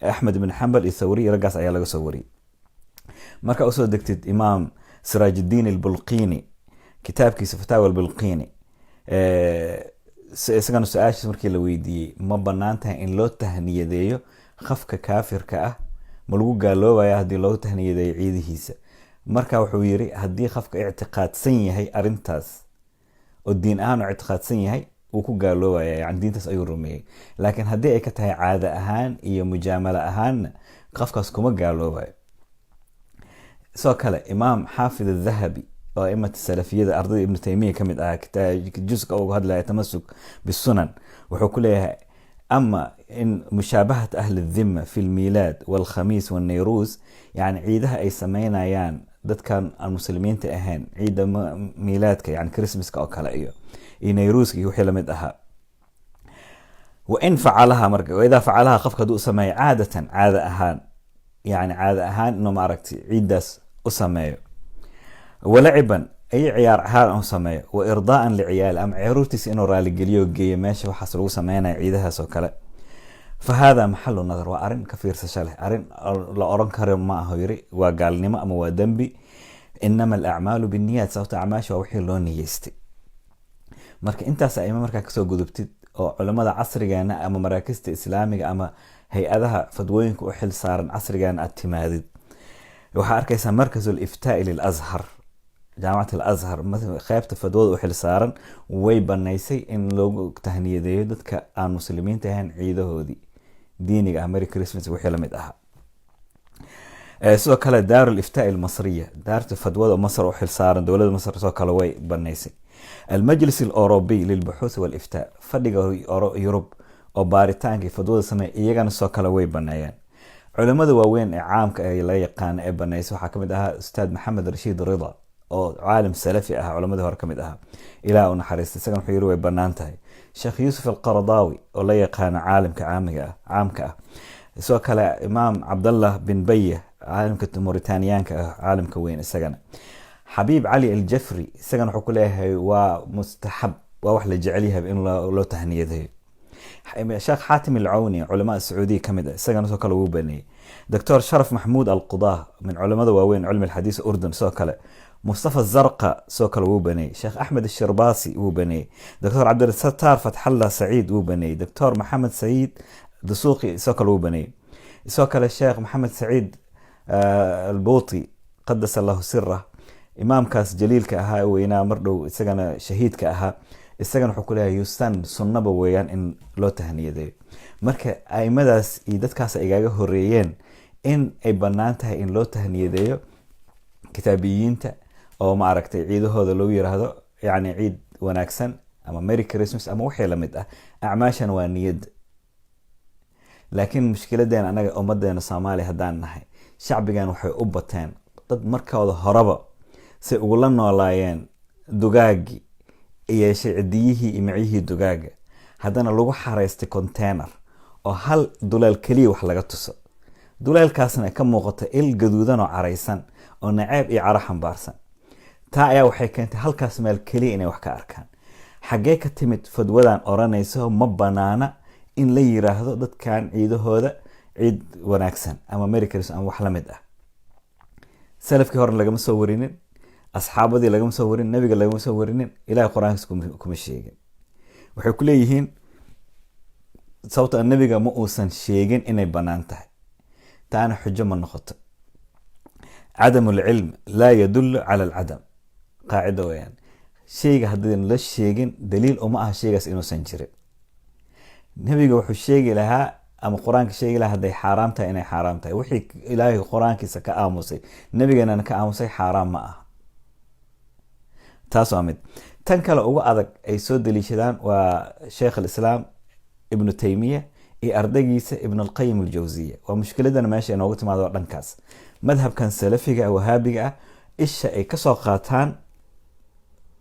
axmed ibn xambal iyo thawri raggaas ayaa laga soo wariyey. marka usoo degtid imaam siraajuddiin albulqini kitaabkiisa fataawa albulqini, isagana su-aashiis markii la weydiiyey ma banaan tahay in loo tahniyadeeyo qafka kaafirka ah, ma lagu gaaloobaya haddii loogu tahniyadeeyo ciidihiisa? marka wuxuu yiri haddii qafka ictiqaadsan yahay arintaas oo diin ahaan u ictiqaadsan yahay wuu ku gaaloobaya, yani diintaas ayuu rumeeyey. laakiin haddii ay ka tahay caado ahaan iyo mujaamalo ahaanna qofkaas kuma gaaloobayo. sidoo kale imaam xaafid adhahabi oo aimata salafiyada ardayda ibnu taymiya kamid ah, juska uga hadlaya tamasuk bisunan, wuxuu ku leeyahay ama in mushaabahat ahli dhimma fi lmilaad walkhamiis walnayruus, yani ciidaha ay sameynayaan dadkan aan muslimiinta ahayn, ciida miilaadka yani christmaska oo kale iyo nayruuska iyo wixii lamid ahaa. wain facalaha marka waidaa facalaha qofka hadduu sameeyo caadatan caada ahaan, yani caada ahaan inuu maaragtay ciidaas u sameeyo, walaciban ay ciyaar ahaan u sameeyo, wa irdaaan liciyaali ama caruurtiisa inuu raaligeliyo geeyo meesha waxaas lagu sameynayo ciidahaas oo kale, fa hada maxalu nadar, waa arin ka fiirsasho leh, arin la oran karo ma aho yiri waa gaalnimo ama waa dembi. inama alacmaalu binniyaat, sababta acmaasha waa wixii loo niyeystay. marka intaas aima markaa kasoo gudubtid oo culamada casrigeena ama maraakista islaamiga ama hay-adaha fadwooyinka u xil saaran casrigeena aad timaadid, waxaa arkaysaa markas iftaai lilazhar, jaamacat alazhar qeybta fadwada u xil saaran way banaysay in loogu tahniyadeeyo dadka aan muslimiinta ahayn ciidahoodii diiniga ah, mary christmas wixii lamid ahaa. sidoo kale daar aliftaa almasriya, daarta fadwada masr u xil saaran dowladda masr sidoo kale way banaysay. almajlis aleurobiy lilbuxuuth waliftaa, fadhiga yurub oo baaritaanka fadwada sameeya iyagana sidoo kale way baneeyeen. culimada waaweyn ee caamka ee laga yaqaano ee banaysay waxaa kamid ahaa ustaad maxamed rashiid rida oo caalim salafi ah, culamadii hore kamid ahaa, ilaah u naxariista, isagana wuxuu yiri way banaan tahay. sheekh yuusuf alqardaawi oo la yaqaano caalimka caamka ah. sidoo kale imaam cabdallah bin bayah caalimka mauritaniyaanka ah, caalimka weyn isagana. xabiib cali aljafri isagana wuxuu ku leeyahay waa mustaxab, waa wax la jecel yahay in loo tahniyadeeyo. sheekh xaatim alcawni culamaa sacuudiya kamid ah, isagana sidoo kale wuu baneeyey. doctor sharaf maxmuud alqudah min culamada waaweyn cilmi alxadiis urdun sidoo kale. mustafa zarqa sidoo kale wuu baneeyey. sheekh axmed ashirbaasi wuu baneeyey. doctor cabdilsataar fatxallah saciid wuu baneeyey. doctor maxamed saciid dasuuqi sidoo kale wuu baneeyey. sidoo kale sheekh maxamed saciid albuuti qadas allahu sirah, imaamkaas jaliilka ahaa weynaa mar dhow isagana shahiidka ahaa, isagana wuxuu ku leeyahay yustan sunnaba weeyaan in loo tahniyadeeyo. marka aimadaas iyo dadkaas igaga horeeyeen in ay banaan tahay in loo tahniyadeeyo kitaabiyiinta oo maaragtay ciidahooda loogu yiraahdo yani ciid wanaagsan ama merry christmas ama wixii lamid ah. acmaashan waa niyad. laakiin mushkiladeena anaga ummadeena Soomaaliya hadaan nahay, shacbigan waxay u bateen dad markooda horeba si ugula noolaayeen dugaagi iyo shicdiyihii iyo maciyihii dugaaga, haddana lagu xareystay container oo hal dulaal kaliya wax laga tuso. dulaalkaasna ka muuqata il gaduudan oo caraysan oo naceeb iyo caro xambaarsan. taa ayaa waxay keentay halkaas meel kaliya inay wax ka arkaan. xaggee ka timid fadwadan oranayso ma banaana in la yiraahdo dadkan ciidahooda ciid wanaagsan ama merry christmas ama wax la mid ah? salafkii hore lagama soo warinin, asxaabadii lagama soo warinin, nabiga lagama soo warinin, ilaahay quraankiisa kuma sheegin. waxay ku leeyihiin sababta nabiga ma uusan sheegin inay banaan tahay, taana xujo ma noqoto. عدم العلم لا يدل على العدم قاعدة ويان شيء هذين لا شيء دليل وما شيء إنه سنجري. نبي جو حشيء لها أما القرآن كشيء لها هذا حرامته إنه حرامته وحي إلهي القرآن كيس كآموسي نبي جنا كآموسي حرام معه تاسومد تنكل أو أذك أي سود ليشدان وشيخ الإسلام ابن تيمية أردقيس ابن القيم الجوزية. ومشكلة أنا ماشي أنا وقت ما ذا رنكاس مذهب كان سلفي أو وهابي إيش أي كسوقاتان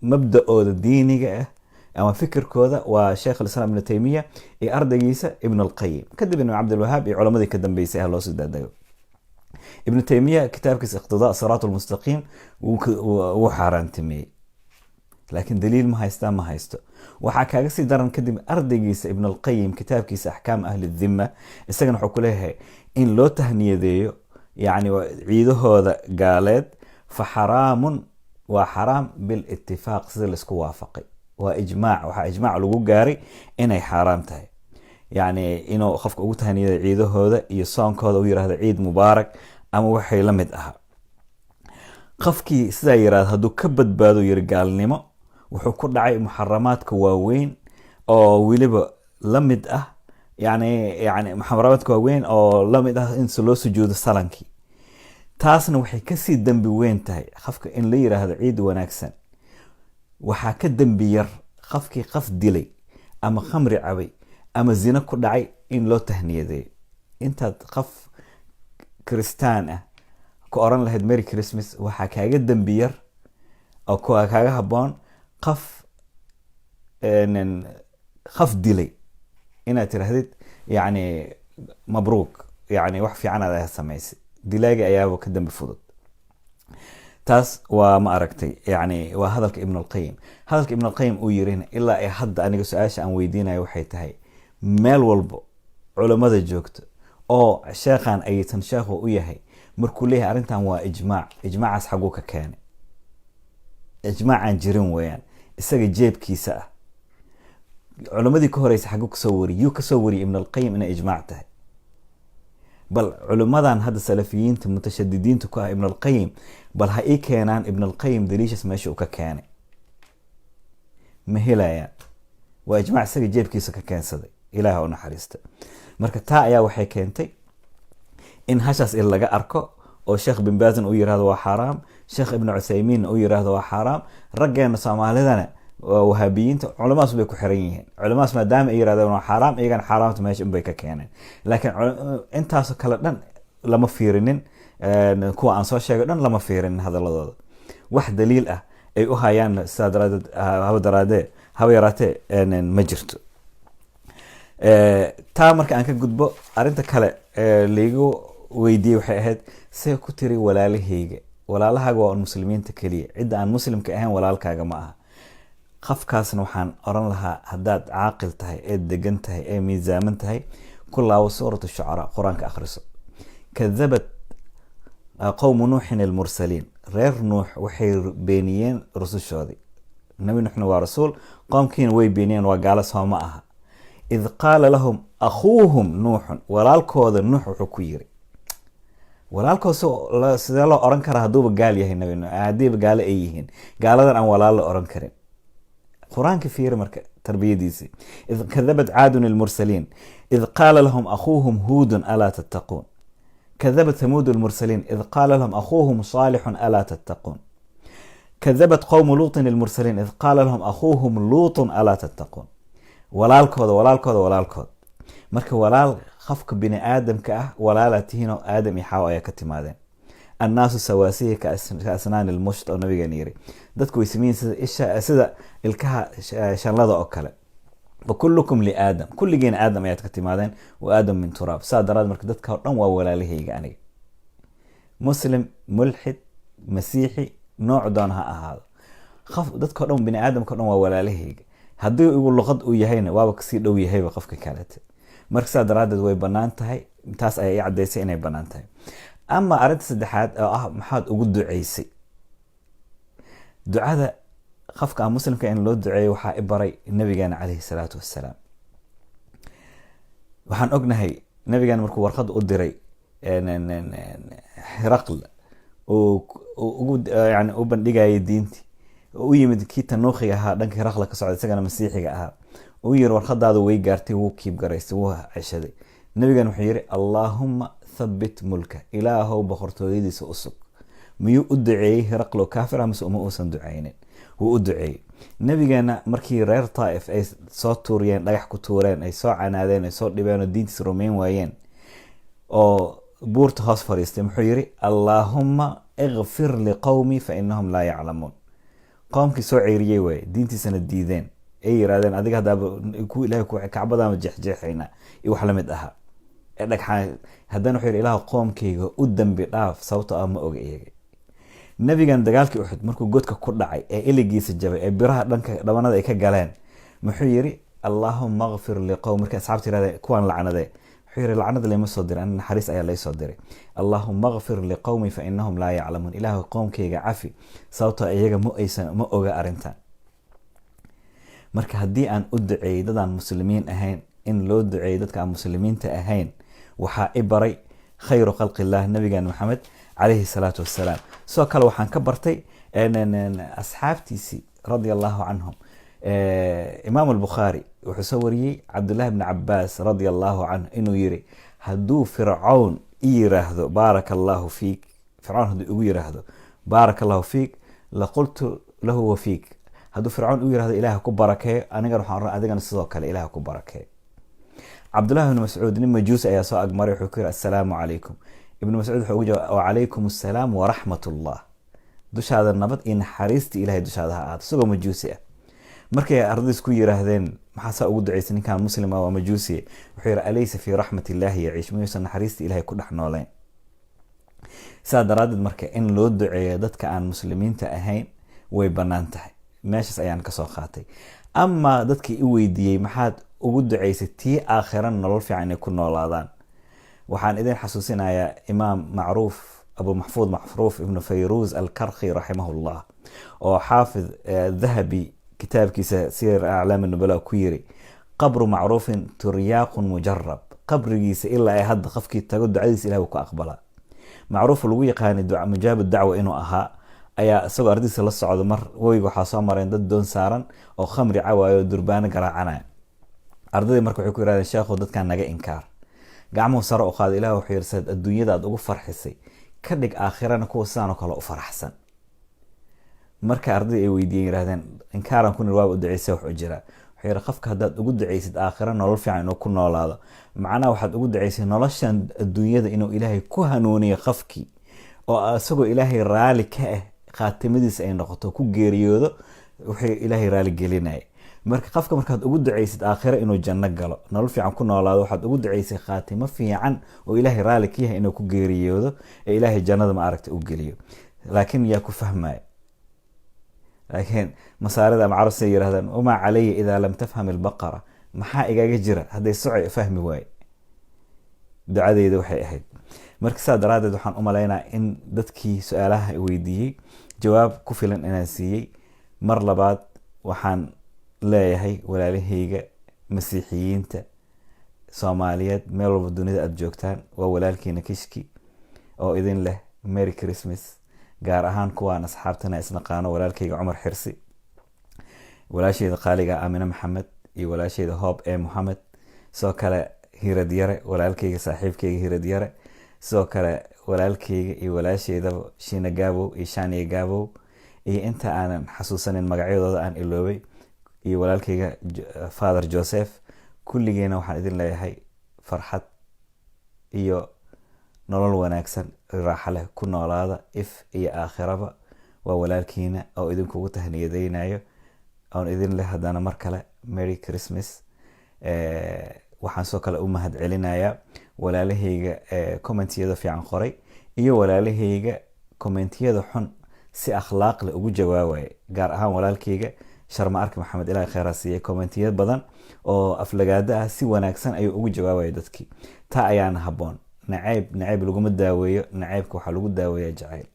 مبدأ الديني أما فكر كذا. وشيخ الإسلام ابن تيمية أردقيس ابن القيم كذب إنه عبد الوهاب علماء كذب بيسها الله سداد. ابن تيمية كتاب كيس اقتضاء صراط المستقيم وحاران تيمية laakiin daliil ma haysto. waxaa kaaga sii daran kadib ardaygiisa ibn alqayim kitaabkiisa axkaam ahli dhimma isagana wuxuu ku leeyahay in loo tahniyadeeyo yani ciidahooda gaaleed fa xaraamun waa xaraam bilitifaaq sida laisku waafaqay waa ijmaac waxaa ijmaac lagu gaaray inay xaaraam tahay yani inuu qofka ugu tahniyaday ciidahooda iyo soonkooda u yirahdo ciid mubaarak ama waxay la mid aha qofkii sidaa yirahdo hadduu ka badbaado yiri gaalnimo wuxuu ku dhacay muxaramaadka waaweyn oo weliba la mid ah yani muxaramaadka waaweyn oo la mid ah in loo sujuudo salankii taasna waxay kasii dembi weyn tahay qofka in la yiraahdo ciid wanaagsan waxaa ka dembi yar qofkii qof dilay ama khamri cabay ama zina ku dhacay in loo tahniyadeeyo intaad qof kristaan ah ku oran lahayd merry christmas waxaa kaaga dembi yar oo kaaga haboon qof dilay inaad tirahdid yani mabruuk yani wax fiican aad samaysay dilaaga ayaaba ka dambi fudud taas waa ma aragtay yani waa hadalka ibn alqayim uu yirina ilaa ay hadda aniga su-aasha aan weydiinayo waxay tahay meel walbo culamada joogto oo sheekhan aytan sheekhu u yahay markuu leeyahay arrintan waa ijmaacaas xaguu ka keenay ijmaacaan jirin weeyaan isaga jeebkiisa ah culamadii ka horeysa xaguu kasoo wariyay yuu kasoo wariyay ibn alqayim inay ijmaac tahay bal culamadan hadda salafiyiinta mutashadidiinta ku ah ibn alqayim bal ha ii keenaan ibn alqayim daliishas meesha uu ka keenay ma helayaan waa ijmaac isaga jeebkiisa ka keensaday ilaaha u naxariista marka taa ayaa waxay keentay in hashaas in laga arko oo sheekh bin baazin uu yiraahdo waa xaraam sheekh ibn cuthaymin uu yiraahdo waa xaraam raggeena soomaalidana wahabiyiinta culamaas bay ku xiran yihiin culamaas maadaama ay yiraahdeen waa xaraam iyagana xaraamta meesha bay ka keeneen laakiin intaas kale dhan lama fiirinin kuwa aan soo sheegay dhan lama fiirinin hadaladooda wax daliil ah ay u hayaan haba yaraatee ma jirto taa marka aan ka gudbo arinta kale laygu weydiiyey waxay ahayd see ku tiri walaalahaaga waa muslimiinta keliya cidda aan muslimka ahayn walaalkaaga ma aha qafkaasna waxaan oran lahaa haddaad caaqil tahay ee degan tahay ee miisaaman tahay ku laawo suuratu shucaraa qur-aanka akhriso kadabat qowmu nuuxin almursaliin reer nuux waxay beeniyeen rusushoodii nabi nuuxna waa rasuul qoomkiina way beeniyeen waa gaalo soo ma aha id qaala lahum akhuuhum nuuxun walaalkooda nuux wuxuu ku yiri walaalkood sidee loo oran karaa hadduuba gaal yahay nabi nuux haddiiba gaalo ay yihiin gaaladan aan walaal la oran karin quraanka fiir marka tarbiyadiisi id kadabat caadun almursaliin id qaala lahum akhuuhum huudun alaa tattaquun كذبت ثمود المرسلين إذ قال لهم أخوهم صالح ألا تتقون كذبت قوم لوط المرسلين إذ قال لهم أخوهم لوط ألا تتقون walaalkood marka walaal qofka bini aadamka walaalatihiin aadam iyo ay ka timaadeen annaasu sawaasiya ka asnaan almusht oo nabiga yiri dadku way sameeyeen sida ilkaha shanlada oo kale وكلكم لآدم كل جين آدم ayaad ka timaadeen وآدم من تراب saadaraad marka dadka oo dhan waa walaalahayga aniga muslim mulhid masiixi nooc doon ha ahaado dadka oo dhan bini aadamka oo dhan waa walaalahayga haddii uu luqad u yahayna waaba kasii dhow yahayba qofka kale marka saadaraad way banaan tahay taas ay cadeysay inay banaan tahay ama arinta saddexaad oo maxaad ugu duceysay ducada qofka muslimka in loo duceeyo waxa ibaray nabigeena kaleey salaatu wassalaam waxaan ognahay nabigeena markuu warqad u diray Hiraql oo yani u bandhigay diinti oo yimid kii tanuuqiga ahaa dhanka Hiraql ka socday isagana masiixiga ahaa oo yiri warqadaadu way gaartay wuu kiib garaystay wuu cashaday nabigeena wuxuu yiri Allahumma thabbit mulka ilaahu boqortooyadiisa usug miyuu u duceeyay Hiraql oo kaafir ama uma uusan duceynin wuu u duceeyay nabigeena markii reer Taif ay soo tuuriyeen dhagax ku tuureen ay soo canaadeen ay soo dhibeen oo diintiisa rumeyn waayeen oo buurta hoos fariistay muxuu yiri Allahumma ighfir liqawmi fa innahum la ya'lamun qoomkii soo ceyriyay way diintiisana diideen ay yiraahdeen adiga hadaba ku ilaahay ku kacbada ma jeexjeexayna iyo wax la mid aha dhagxaan haddana wuxuu yiri ilaahu qoomkayga u dambi dhaaf sababtoo ah ma oga iyaga nabigan dagaalkii uxud markuu godka ku dhacay ee iligiisa jabay ee biraha dhanka dhabanada ay ka galeen muxuu yiri allahumma ighfir liqawmi, markay asxaabta yiraahdeen kuwan lacnade wuxuu yiri lacnada lama soo diray, naxariis ayaa lay soo diray. allahumma ighfir liqawmi fa innahum laa yaclamuun, ilaahu qowmkayga cafi sababtoo iyaga ma oga arrintan. marka haddii aan u duceeyey dadaan muslimiin ahayn in loo duceeyo dadka aan muslimiinta ahayn waxaa i baray khayru khalqillah nabigan maxamed calayhi salaatu wassalaam. sidoo kale waxaan ka bartay asxaabtiisii radia allahu canhum. imaam albukhaari wuxuu soo wariyey cabdullahi bni cabaas radia allahu canhu inuu yiri hadduu fircawn i yiraahdo baaraka allahu fiik, fircawn hadduu igu yiraahdo baaraka allahu fiik laqultu lahu wa fiik, hadduu fircawn u yirahdo ilaah ku barakeeyo anigana waxaan oran adigana sidoo kale ilaah ku barakeeyo. cabdullahi ibni mascuud nin majuusi ayaa soo agmaray wuxuu ku yiri assalaamu calaykum. ibnu mascuud wuxuu ugu jawaabay wacalaykum assalaam waraxmatullah, dushaada nabad iyo naxariistii ilahay dushaada ha ahaato, isagoo majuusi ah. markay ardaydiis ku yiraahdeen maxaasaa ugu ducaysa ninkan muslim ah waa majuusi, wuxuu yiri alaysa fii raxmat illaahi yaciish, miyuusan naxariistii ilahay ku dhex nooleyn. sidaa daraaddeed marka in loo duceeyo dadka aan muslimiinta ahayn way bannaan tahay, meeshaas ayaan kasoo qaatay. ama dadkii i weydiiyey maxaad ugu ducaysay tii aakhiran nolol fiican inay ku noolaadaan, waxaan idin xasuusinayaa imaam macruuf abu maxfuud macruuf ibnu fayruuz alkarkhi raximahullah oo xaafid dahabi kitaabkiisa siyar aclaam nubala ku yiri qabru macruufin turyaaqun mujarab, qabrigiisa ilaa ay hadda qofkii tago ducadiisa ilaah ku aqbalaa. macruuf lagu yaqaanay mujaab dacwa inuu ahaa ayaa isagoo ardaydiisa la socdo mar weyga waxaa soo mareen dad doon saaran oo khamri cawaayo durbaano garaacanaya. ardaydii marka waxay ku yirahdeen sheekhu dadkan naga inkaar, gacmuhu sare u qaada, ilaah wuxuu yiri adduunyada aad ugu farxisay ka dhig aakhirana kuwa sidaan oo kale u faraxsan. marka ardayda ay weydiiyeen yiraahdeen inkaaran ku nirwaab u duceysay wax u jira, wuxuu yiri qofka haddaad ugu duceysid aakhira nolol fiican inuu ku noolaado macnaha waxaad ugu duceysay noloshan adduunyada inuu ilaahay ku hanuuniyo qofkii oo isagoo ilaahay raali ka ah khaatimadiisa ay noqoto ku geeriyoodo wuxuu ilaahay raali gelinaya. marka qofka markaad ugu duceysid aakhira inuu janno galo nolol fiican ku noolaado waxaad ugu duceysay khaatimo fiican oo ilaahay raali ka yahay inuu ku geeriyoodo ee ilaahay jannada ma aragta u geliyo. laakiin yaa ku fahmaya, laakiin masaarida ama carabsay yiraahdaan uma calaya idaa lam tafham albaqara, maxaa igaga jira hadday soco fahmi waaye. ducadeyda waxay ahayd. marka saa daraaddeed waxaan u malaynaa in dadkii su-aalaha weydiiyey jawaab ku filan inaan siiyey. mar labaad waxaan leeyahay walaalahayga masiixiyiinta soomaaliyeed meel walba dunida aada joogtaan waa walaalkiina kishki oo idin leh merry christmas, gaar ahaan kuwaan asxaabtana isnaqaano walaalkayga cumar xirsi, walaashayda qaaliga aamine maxamed iyo walaashayda hoob ee moxamed, sidoo kale hirad yare walaalkayga saaxiibkayga hirad yare, sidoo kale walaalkayga iyo walaashayda shiina gaabow iyo shaaniya gaabow, iyo inta aanan xasuusanin magacyadooda aan iloobay, iyo walaalkayga father joseph. kulligeena waxaan idin leeyahay farxad iyo nolol wanaagsan raaxa leh ku noolaada if iyo aakhiraba. waa walaalkiina oo idinkugu tahniyadeynayo oon idin leh haddana mar kale merry christmas. waxaan soo kale u mahad celinayaa walaalahayga commentiyada fiican qoray iyo walaalahayga commentiyada xun si akhlaaq leh ugu jawaabaya, gaar ahaan walaalkayga sharma arki maxamed ilaahay khayr ha siiyey commentiyad badan oo aflagaada ah si wanaagsan ayuu ugu jawaabaya dadkii. taa ayaana habboon. nacayb laguma daaweeyo, nacaybka waxaa lagu daaweeyaa jacayl.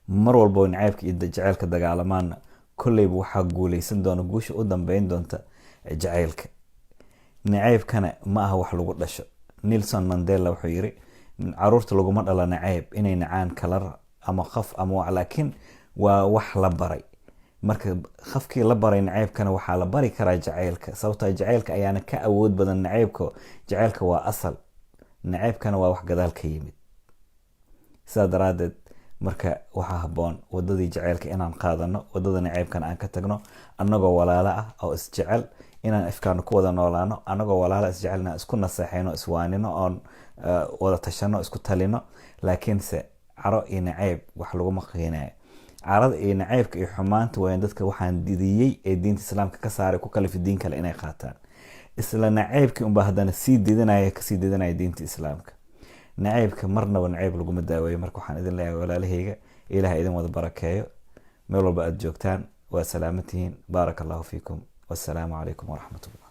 mar walbo nacaybka iyo jacaylka dagaalamaana kolleyba waxaa guuleysan doona, guusha u dambeyn doonta jacaylka. nacaybkana ma aha wax lagu dhasho. Nelson Mandela wuxuu yiri caruurta laguma dhala nacayb inay nacaan kalar ama qof ama wax, laakiin waa wax la baray. marka qofkii la baray nacaybkana waxaa la bari karaa jacaylka, sababtoo jacaylka ayaana ka awood badan nacaybka. jacaylka waa asal, nacaybkana waa wax gadaal ka yimid. sidaa daraaddeed marka waxaa habboon wadadii jacaylka inaan qaadano, wadada nacaybkana aan ka tagno, annagoo walaalo ah oo isjecel inaan ifkaanu ku wada noolaano, annagoo walaalo isjecel inaan isku naseexayno, iswaanino, oon wada tashano, isku talino. laakiinse caro iyo nacayb wax laguma qiinayo. carada iyo nacaybka iyo xumaanta waa dadka waxaan didiyey ee diinta islaamka ka saaray ku kalifi diin kale inay qaataan. isla nacaybkii unbaa haddana kasii didinaya diinta islaamka. nacaybka marnaba nacayb laguma daaweeyo. marka waxaan idin leeyahay walaalahayga ilaah idin wada barakeeyo meel walba aad joogtaan waa salaamatihiin baaraka allahu fiikum wassalaamu calaykum waraxmat ullah